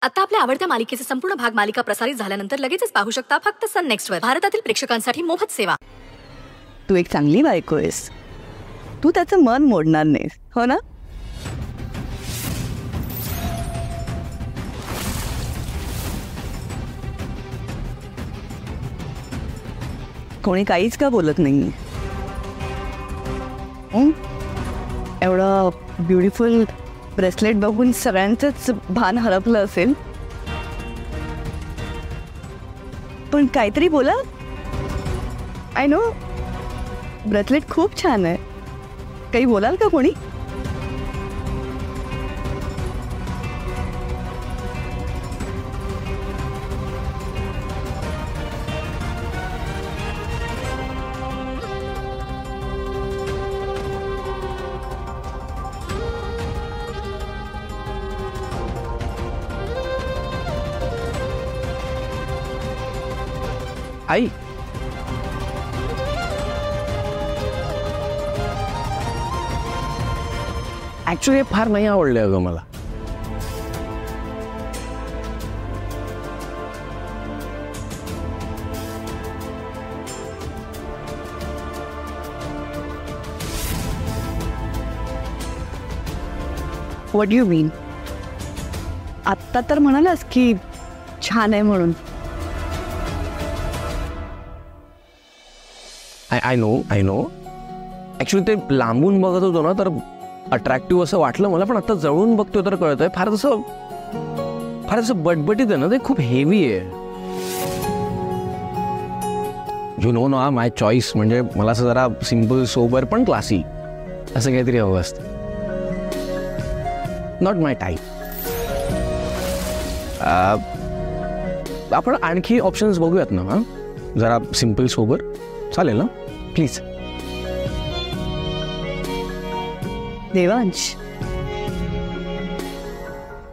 आता आपल्या आवडत्या मालिकेचे संपूर्ण भाग मालिका प्रसारित झाल्यानंतर लगेचच पाहू शकता फक्त सन नेक्स्टवर. भारतातील प्रेक्षकांसाठी मोफत सेवा. तू एक चांगली बायको आहेस. तू त्याचं मन मोडणार नाहीस, हो ना? कोणी काहीच का बोलत नाही. एवढं ब्युटिफुल ब्रेसलेट बघून सगळ्यांचंच भान हरपलं असेल. पण काहीतरी बोला. आय नो ब्रेसलेट खूप छान आहे. काही बोलाल का कोणी? आई ऍक्च्युली फार नाही आवडले अगं मला. व्हॉट यू मीन? आत्ता तर म्हणालास की छान आहे म्हणून. आय नो ॲक्च्युली ते लांबून बघत होतो ना तर अट्रॅक्टिव्ह असं वाटलं मला, पण आता जवळून बघतोय तर कळतंय फार असं बटबटीत आहे ना. ते खूप हेवी आहे. यू नो ना माय चॉईस. म्हणजे मला असं जरा सिम्पल सोबर पण क्लासी असं काहीतरी हवं असतं. Not my type. आपण आणखी ऑप्शन्स बघूयात ना. हां जरा सिम्पल सोबर चालेल ना प्लीज. देवांश,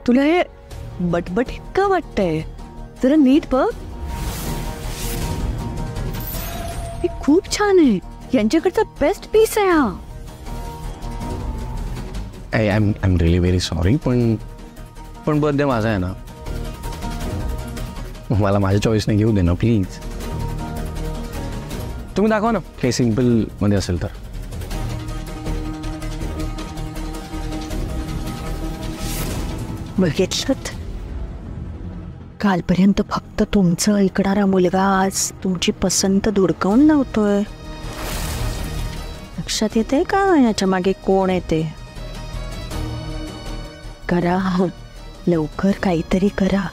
तुला हे बटबट का वाटतंय? जरा नीट बघ. हे खूप छान आहे. यांच्याकडचा बेस्ट पीस आहे हा. I am really very sorry. पण बर्थडे माझा आहे ना. मला माझ्या चॉईसने घेऊ दे ना प्लीज. तुम्ही दाखवा ना काही सिम्पल मध्ये असेल तर. बघितलं, कालपर्यंत फक्त तुमचं ऐकणारा मुलगा आज तुमची पसंत धुडकावून लावतोय. लक्षात येते का याच्या मागे कोण येते? करा लवकर, काहीतरी करा.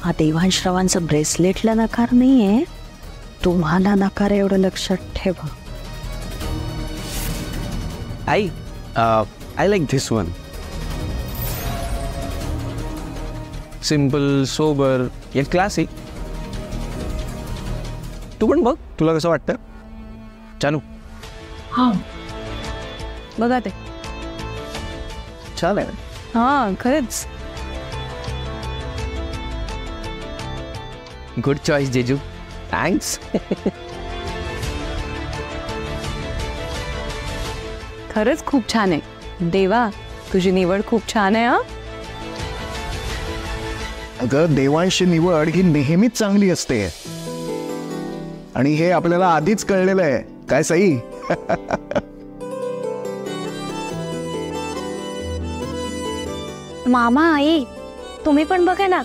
हा देवांश्रवांचं ब्रेसलेटला नकार नाहीये, तुम्हाला नकार, एवढं लक्षात ठेवा. आई I like this one. Simple sober एक क्लासिक. तू पण बघ, तुला कसं वाटतं? चानू हा बघा ते छान आहे. हा खरंच. गुड चॉईस जेजू. थँक्स. खरंच खूप छान आहे. देवा, तुझी निवड खूप छान आहे. हा अगं देवांशी निवड ही नेहमीच चांगली असते आणि हे आपल्याला आधीच कळलेलं आहे. काय सई? मामा, आई तुम्ही पण बघा ना.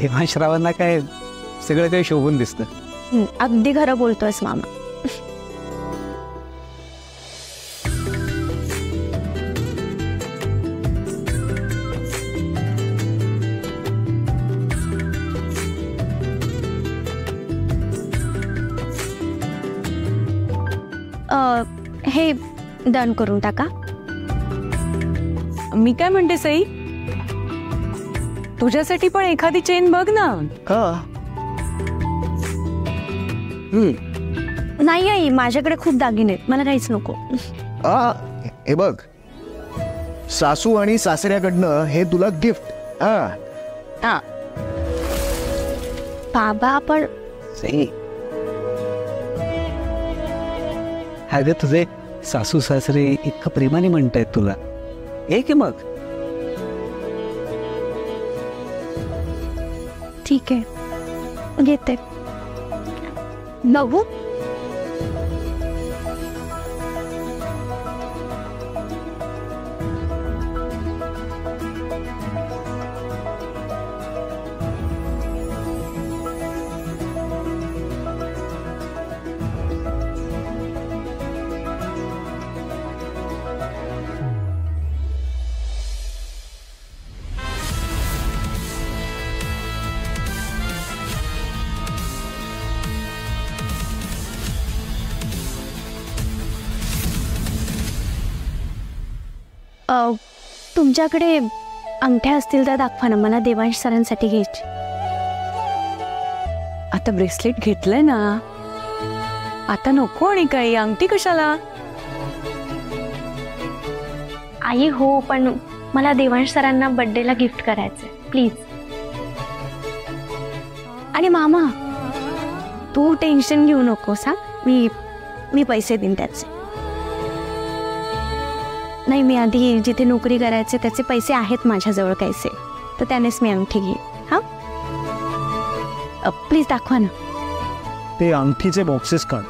देवांश्रावांना काय सगळं काही शोभून दिसतं. अगदी खरं बोलतोयस मामा. हे डन करून टाका. मी काय म्हणते सई, तुझ्यासाठी पण एखादी चेन बघ ना. का? नाही आई, माझ्याकडे खूप दागिने आहेत, मला काहीच नको. हे बघ, सासू आणि सासऱ्याकडनं हे तुला गिफ्ट. हा बाबा, आपण सई अगं तुझे सासू सासरे इतकं प्रेमाने म्हणतायत तुला. एक मग ठीक आहे घेते. बघू. तुमच्याकडे अंगठ्या असतील तर दाखवा ना, मला देवांश सरांसाठी घ्यायची. आता ब्रेसलेट घेतलंय ना, आता नको. आणि काही अंगठी कशाला? आई हो, पण मला देवांश सरांना बर्थडेला गिफ्ट करायचंय प्लीज. आणि मामा तू टेन्शन घेऊ नकोस हा, मी पैसे देईन त्याचे. नाही, मी आधी जिथे नोकरी करायचे त्याचे पैसे आहेत माझ्याजवळ कैसे, तर त्यानेच मी अंगठी घेईन. हा प्लीज दाखवा ना. ते अंगठीचे बॉक्सेस काढ.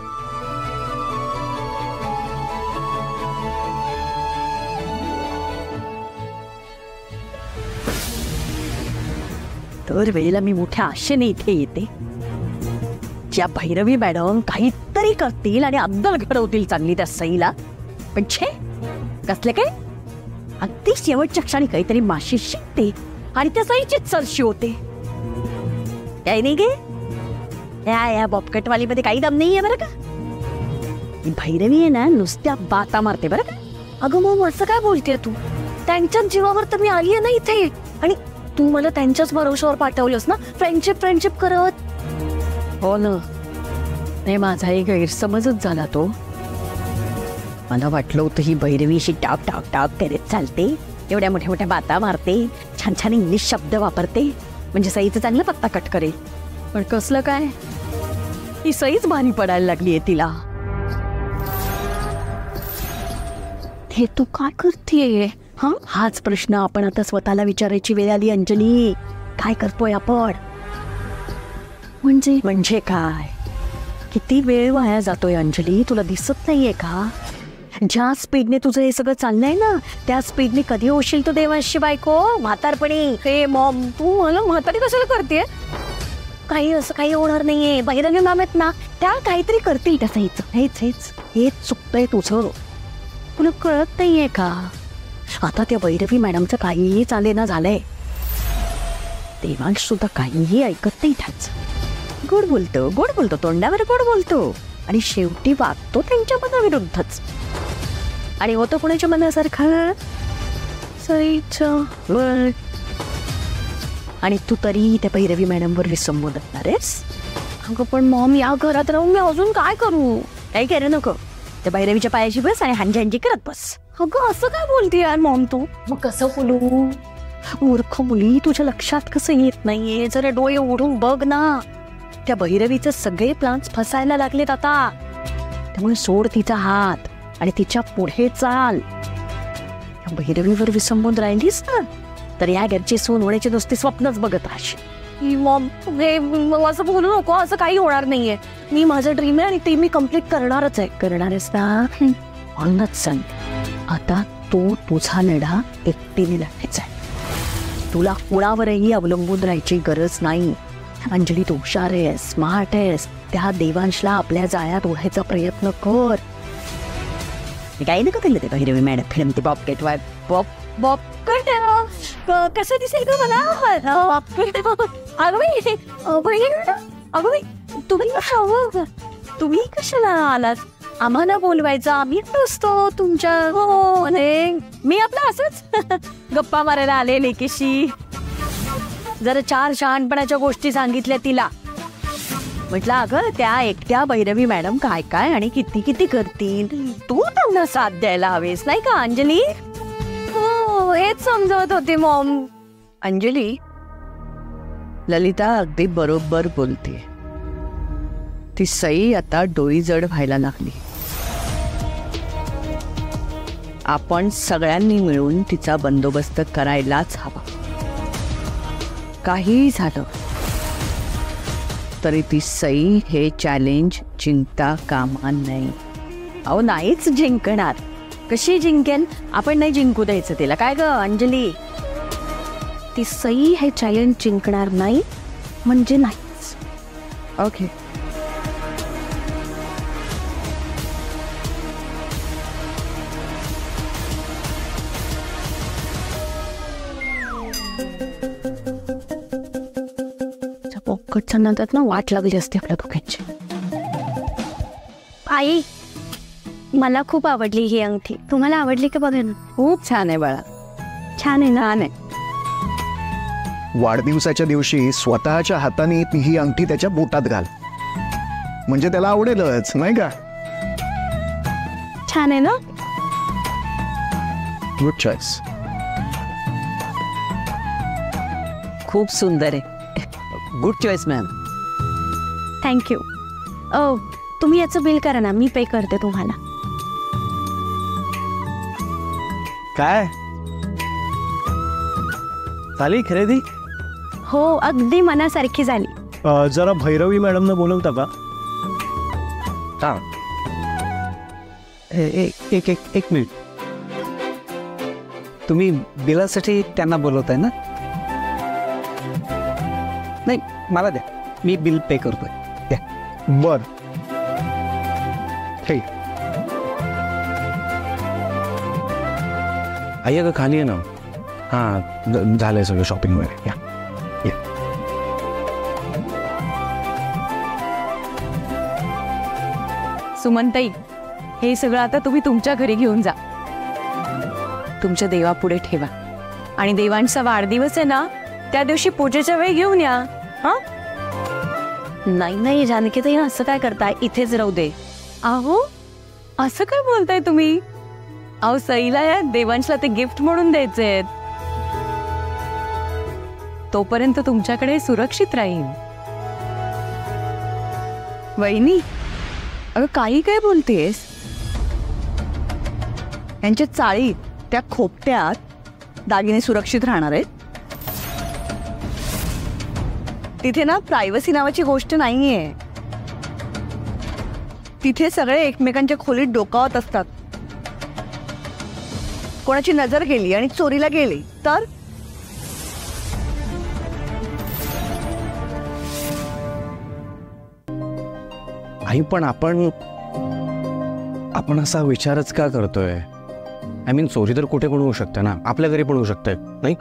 दर वेळेला मी मोठ्या आशेने इथे येते, ज्या भैरवी मॅडम काहीतरी करतील आणि अद्दल घडवतील चांगली त्या सईला. पण छे, कसले काय अगदी शेवटच्या क्षणी काहीतरी माशी शिकते आणि त्या सईचीच सरशी होते. काय नाही गे, या बॉपकटवाली मध्ये काही दम नाहीये बरं का. ही भैरवी आहे ना, नुसत्या बाता मारते बरं का. अगं मग असं काय बोलतेय तू? त्यांच्याच जीवावर तर मी आली आहे ना इथे, आणि तू मला त्यांच्याच भरोशावर पाठवलंस ना, फ्रेंडशिप करत. हो ना, नाही माझा एक गैरसमजच झाला तो. मला वाटलं होतं ही भैरवीशी टाक टाक टाक करत चालते, एवढ्या मोठ्या मोठ्या बाता मारते, छान छान इंग्लिश शब्द वापरते, म्हणजे सईचं चांगलं पत्ता कट करेल. पण कसलं काय, ही सईच भारी पडायला लागली आहे तिला. हे तू काय करतेय? हा, हाच प्रश्न आपण आता स्वतःला विचारायची वेळ आली. अंजली, काय करतोय आपण? म्हणजे काय? किती वेळ वाया जातोय अंजली, तुला दिसत नाहीये का? ज्या स्पीडने तुझं हे सगळं चाललंय ना, त्या स्पीडने कधी होशील तू देवांशी बायको म्हातारपणी. हे मॉम, तू मला म्हातारी कशाला करते? काही असं काही होणार नाहीये. बहिरंगी मॅम आहेत ना, त्या काहीतरी करतील त्याचं. हेच चुकतंय तुझं, तुला कळत नाहीये का? आता त्या भैरवी मॅडमचं काहीही चालेना झालंय. देवांश सुद्धा काहीही ऐकत नाही त्याच. गोड बोलतो, तोंडावर गोड बोलतो, आणि शेवटी वागतो त्यांच्या मनाविरुद्धच. आणि होतं कोणाच्या मनासारखं? सईचं. आणि तू तरी त्या भैरवी मॅडमवर विसंबून असणारेस? अगं पण मॉम, या घरात राहून मी अजून काय करू? काही करू नको, त्या भैरवीच्या पायाशी बस आणि हांजी करत बस. अगं असं काय बोलते यार मॉम तू? मग कसं बोलू? मूर्ख मुली, तुझ्या लक्षात कसं येत नाहीये? जरा डोळे उघडून बघ ना. त्या भैरवीचे सगळे प्लान्स फसायला लागलेत आता. त्यामुळे सोड तिचा हात आणि तिच्या पुढे चाल. या भैरवीवर विसंबून राहिलीस ना, तर या घरची सून होण्याची नुसती स्वप्नच बघत राहशील. मॉम, असं बोलू नको, असं काही होणार नाहीये. मी माझं ड्रीम आहे आणि ते मी कम्प्लीट करणारच आहे. करणारच ना, म्हणूनच सांग, आता तो तुझा लढा एकटीने लढायचा आहे. तुला कुणावरही अवलंबून राहायची गरज नाही. अंजली, तू हुशार आहेस, स्मार्ट आहेस. त्या देवांशला आपल्या जाळ्यात ओढायचा प्रयत्न कर. काही नको केलं ते भैरवी मॅडम फिल्म बॉपकेट बॉपकेट कसं दिसेल का मला? तुम्ही कशाला आलात? आम्हाला बोलवायचं, आम्ही नसतो तुमच्या. मी आपलं असंच गप्पा मारायला आले लेकीशी. जरा 4 शहाणपणाच्या गोष्टी सांगितल्या तिला. म्हटलं अगं, त्या एकट्या भैरवी मॅडम काय काय आणि किती किती करतील, तू त्यांना साथ द्यायला हवेस नाही का अंजली? हो, हेच समजवत होते मॉम. अंजली, ललिता अगदी बरोबर बोलते. ती सई आता डोई जड व्हायला लागली. आपण सगळ्यांनी मिळून तिचा बंदोबस्त करायलाच हवा. काही झालं तरी ती सई हे चॅलेंज जिंकता कामा नाही. अहो नाहीच जिंकणार. कशी जिंकेल? आपण नाही जिंकू द्यायचं तिला. काय ग अंजली? ती सई हे चॅलेंज जिंकणार नाही म्हणजे नाहीच. ओके. पॉकेटच्या नंतर ना वाट लागली असते आपल्या दोघांची. आई, मला खूप आवडली ही अंगठी. तुम्हाला आवडली का बघा ना. खूप छान आहे बाळा. छान आहे ना. छान आहे. वाढदिवसाच्या दिवशी स्वतःच्या हाताने ती ही अंगठी त्याच्या बोटात घाल, म्हणजे त्याला आवडेलच, नाही का? छान आहे ना. Good choice. खूप सुंदर आहे. Good choice ma'am. थँक्यू. ओ, तुम्ही याचं बिल करा ना, मी पे करते तुम्हाला. काय झाली खरेदी? हो, अगदी मनासारखी झाली. जरा भैरवी मॅडमनं बोलवता का? हां. एक एक एक एक मिनिट. तुम्ही बिलासाठी त्यांना बोलवताय ना? नाही, मला द्या, मी बिल पे करतोय. द्या. बर. ठीक. आई अगं खाली आहे ना. हां, झालंय सगळं शॉपिंग वगैरे. या या. सुमनताई, हे सगळं आता तुम्ही तुमच्या घरी घेऊन जा. तुमच्या देवापुढे ठेवा. आणि देवांचा वाढदिवस आहे ना, त्या दिवशी पूजेच्या वेळी घेऊन या. हा? नाही नाही जानकीताई, असं काय करताय? इथेच राहू दे. अहो, असं काय बोलताय तुम्ही? अहो, सईला या देवांशला ते गिफ्ट म्हणून द्यायचे. तोपर्यंत तुमच्याकडे सुरक्षित राहील. वहिनी, अगं काही काय बोलतेस? यांच्या चाळीत त्या खोपट्यात दागिने सुरक्षित राहणार आहेत? तिथे ना प्रायव्हसी नावाची गोष्ट नाहीये. तिथे सगळे एकमेकांच्या खोलीत डोकावत असतात. कोणाची नजर गेली आणि चोरीला गेली तर? आई पण आपण असा विचारच का करतोय? आय मीन, चोरी तर कुठे पण होऊ शकते ना, आपल्या घरी पण होऊ शकते, नाही?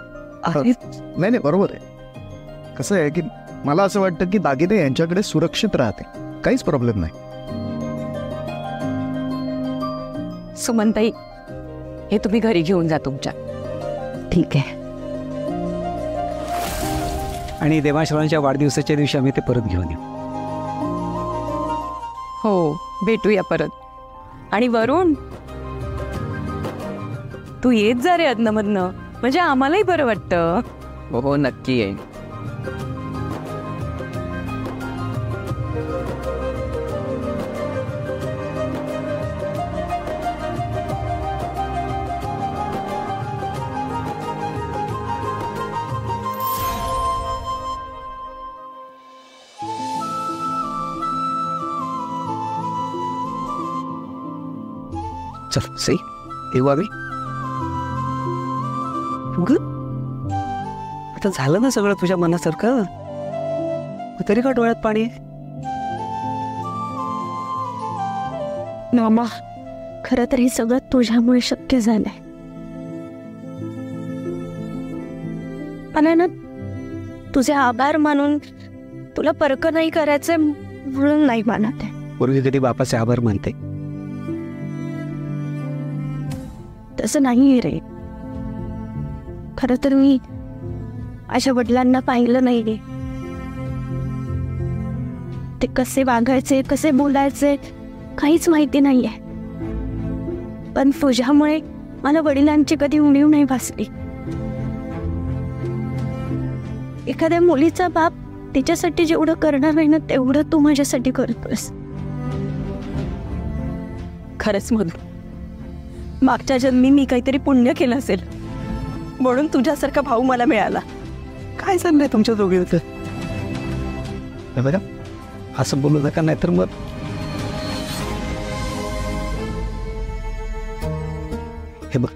नाही, बरोबर आहे. कसं आहे की मला असं वाटतं की दागिने यांच्याकडे सुरक्षित राहते, काहीच प्रॉब्लेम नाही. सुमनताई, हे तुम्ही घरी घेऊन जा तुमच्या. ठीक आहे. आणि देवाश्रवांच्या वाढदिवसाच्या दिवशी आम्ही ते परत घेऊन येऊ. हो, भेटूया परत. आणि वरुण, तू येत जा रे अदनमधनं, म्हणजे आम्हालाही बरं वाटतं. हो, नक्की आहे. चल सई, येऊ आम्ही. आता झालं ना सगळं तुझ्या मनासारखं, तरी का डोळ्यात पाणी आहे? मामा, खरं तर हे सगळं तुझ्यामुळे शक्य झालंय. मला ना तुझे आभार मानून तुला परक नाही करायचे म्हणून नाही मानत आहे. पूर्वी कधी बापाचे आभार मानते? तसं नाहीये रे. खरं तर मी अशा वडिलांना पाहिलं नाहीये. ते कसे वागायचे, कसे बोलायचे, काहीच माहिती नाहीये. पण तुझ्यामुळे मला वडिलांची कधी उणीव नाही भासली. एखाद्या मुलीचा बाप तिच्यासाठी जेवढं करणार नाही ना, तेवढं तू माझ्यासाठी करतोस. खरंच मधू, मागच्या जन्मी मी काहीतरी पुण्य केलं असेल म्हणून तुझ्यासारखा भाऊ मला मिळाला. काय चाललंय तुमच्या दोघींचं? बघा, असं बोलू नका, नाहीतर मग हे बघ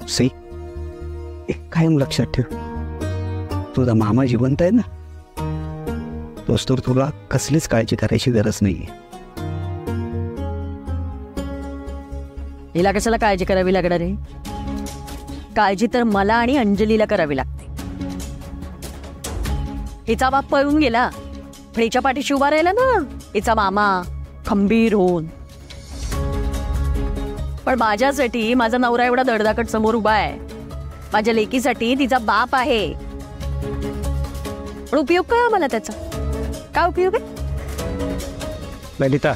सई, एक कायम लक्षात ठेव, तुझा मामा जिवंत आहे ना, तोच तर तुला कसलीच काळजी करायची गरज नाहीये. हिला कशाला काळजी करावी लागणार आहे? काळजी तर मला आणि अंजलीला करावी लागते. हिचा बाप पळून गेला, पण हिच्या पाठीशी उभा राहिला ना हिचा मामा खंबीर होऊन. पण माझ्यासाठी माझा नवरा एवढा दडदाकट समोर उभा आहे, माझ्या लेकीसाठी तिचा बाप आहे. पण उपयोग काय आम्हाला त्याचा? काय उपयोग आहे? ललिता,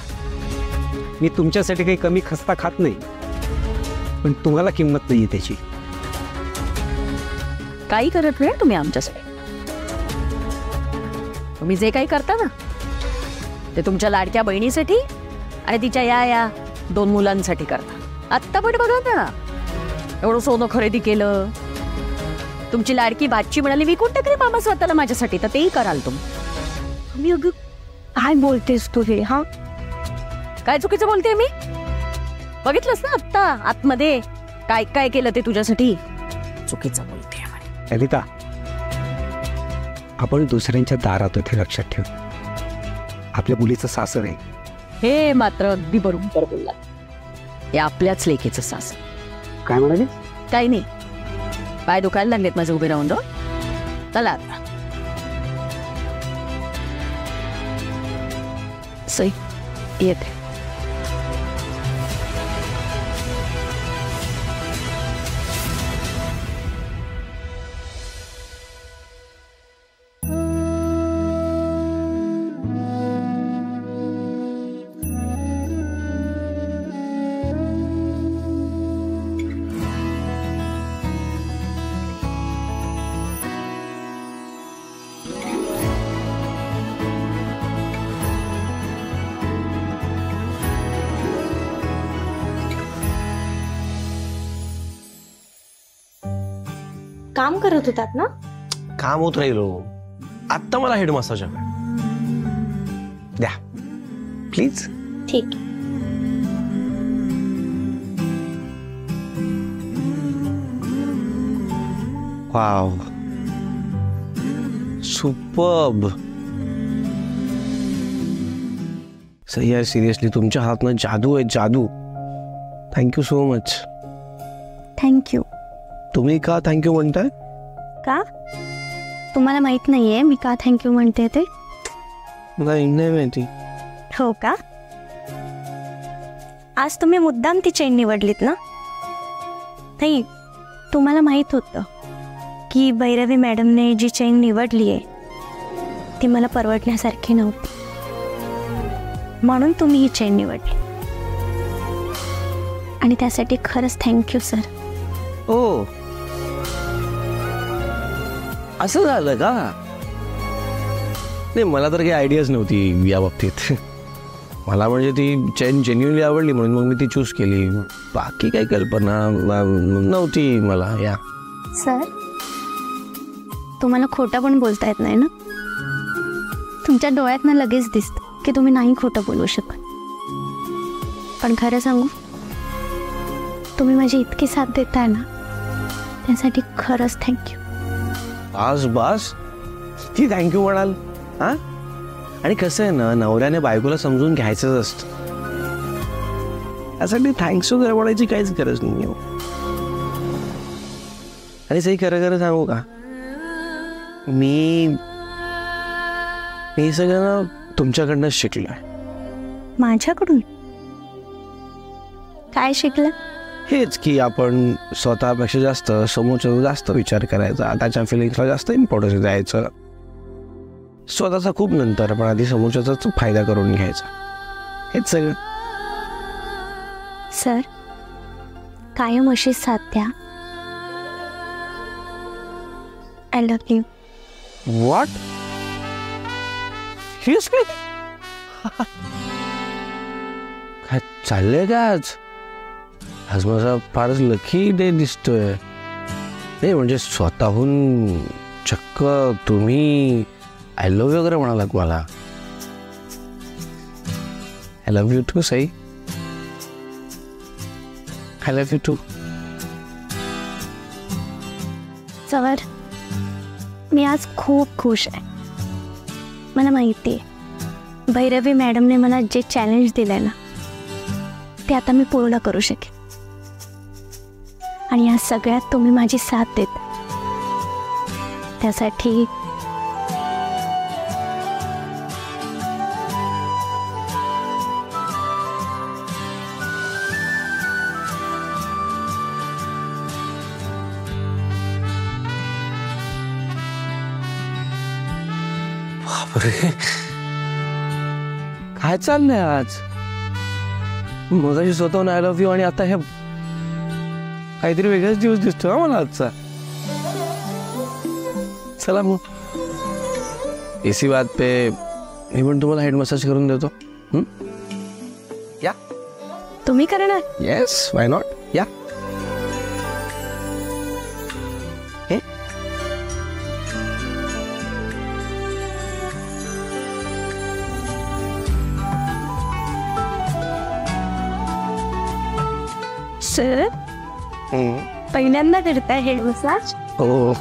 मी तुमच्यासाठी काही कमी खस्ता खात नाही, पण तुम्हाला किंमत नाहीये त्याची. काही करत नाही तुम्ही आमच्यासाठी. तुम्ही जे काही करता ना ते तुमच्या लाडक्या बहिणीसाठी आणि तिच्या या 2 मुलांसाठी करता. आत्ता पण बघा ना, एवढं सोनं खरेदी केलं. तुमची लाडकी भाची म्हणाली विकून टाकले मामा स्वतःला माझ्यासाठी, तर तेही कराल तुम्ही. मी अगं काय बोलतेस तू हे? हा, काय चुकीचं बोलते मी? बघितलंस ना आत्ता आतमध्ये काय काय केलं ते तुझ्यासाठी. चुकीचं बोलते ललिता, आपण दुसऱ्यांच्या दारात होते, लक्षात ठेव. आपल्या मुलीचं सासर आहे. हे मात्र अगदी बरोबर बोलला. हे आपल्याच लेकीचं सासर. काय म्हणाले? काही नाही, पाय दुखायला लागलेत माझं उभे राहून. चला आता सई येते. काम करत होतात ना? काम होत राहिलो. आत्ता मला हेड मसाज हवा द्या प्लीज. ठीक. Wow, superb. सही यार, सिरियसली तुमच्या हातनं जादू आहे, जादू. Thank you so much. थँक्यू. तुम्ही का थँक्यू म्हणताय? का? तुम्हाला माहित नाहीये मी का थँक्यू म्हणते ते? नाही माहिती. हो का? आज तुम्ही मुद्दाम ती चेन निवडलीत ना? नाही, तुम्हाला माहित होतं की भैरवी मॅडमने जी चेन निवडली आहे ती मला परवडण्यासारखी नव्हती, म्हणून तुम्ही ही चेन निवडली. आणि त्यासाठी खरंच थँक्यू सर. ओ, असं झालं का? नाही, मला तर काही आयडियाच नव्हती या बाबतीत. मला म्हणजे ती चेन जेन्युइनली आवडली म्हणून मग मी ती चूज केली. बाकी काही कल्पना नव्हती मला. या सर, तुम्हाला खोटं पण बोलता येत नाही ना? तुमच्या डोळ्यातनं लगेच दिसतं की तुम्ही नाही खोटं बोलू शकत. पण खरं सांगू, तुम्ही माझी इतकी साथ देताय ना, त्यासाठी खरंच थँक्यू. आज बास ती थँक्यू म्हणाल? हा, आणि कसं आहे ना, नवऱ्याने बायकोला समजून घ्यायचंच असतं. यासाठी थँक्स वगैरे म्हणायची काहीच गरज नाही. आणि सही खरं खरं सांगू का, मी सगळं ना तुमच्याकडनं शिकलोय. माझ्याकडून काय शिकलं? हेच की आपण स्वतःपेक्षा जास्त समोरच्याचा जास्त विचार करायचा, त्याच्या फिलिंग्सला जास्त इम्पॉर्टन्स द्यायचं. स्वतःचा खूप नंतर, पण आधी समोरच्याचाच फायदा करून घ्यायचा. हेच सगळं. सर, कायम अशी साथ द्या. I love you. What? Seriously? काय चाललंय का आज? आज माझा फारच लकी डे दिसतोय. नाही म्हणजे स्वतःहून चक्क तुम्ही आय लव्ह यू वगैरे म्हणालात मला. I love you too Sai. I love you too. सवर, मी आज खूप खुश आहे. मला माहिती आहे भैरवी मॅडमने मला जे चॅलेंज दिलंय ना ते आता मी पूर्ण करू शकेन. आणि या सगळ्यात तुम्ही माझी साथ देत, त्यासाठी बापरे, काय चाललंय आज? मगाशी स्वतःहून आय लव्ह यू आणि आता हे काहीतरी वेगळाच दिवस दिसतोय मला आजचा. चला मग इसी बात पे मी पण तुम्हाला हेड मसाज करून देतो. या. तुम्ही करणार? Yes, why not. या. सर, पहिल्यांदा करताय हेड मसाज? हो.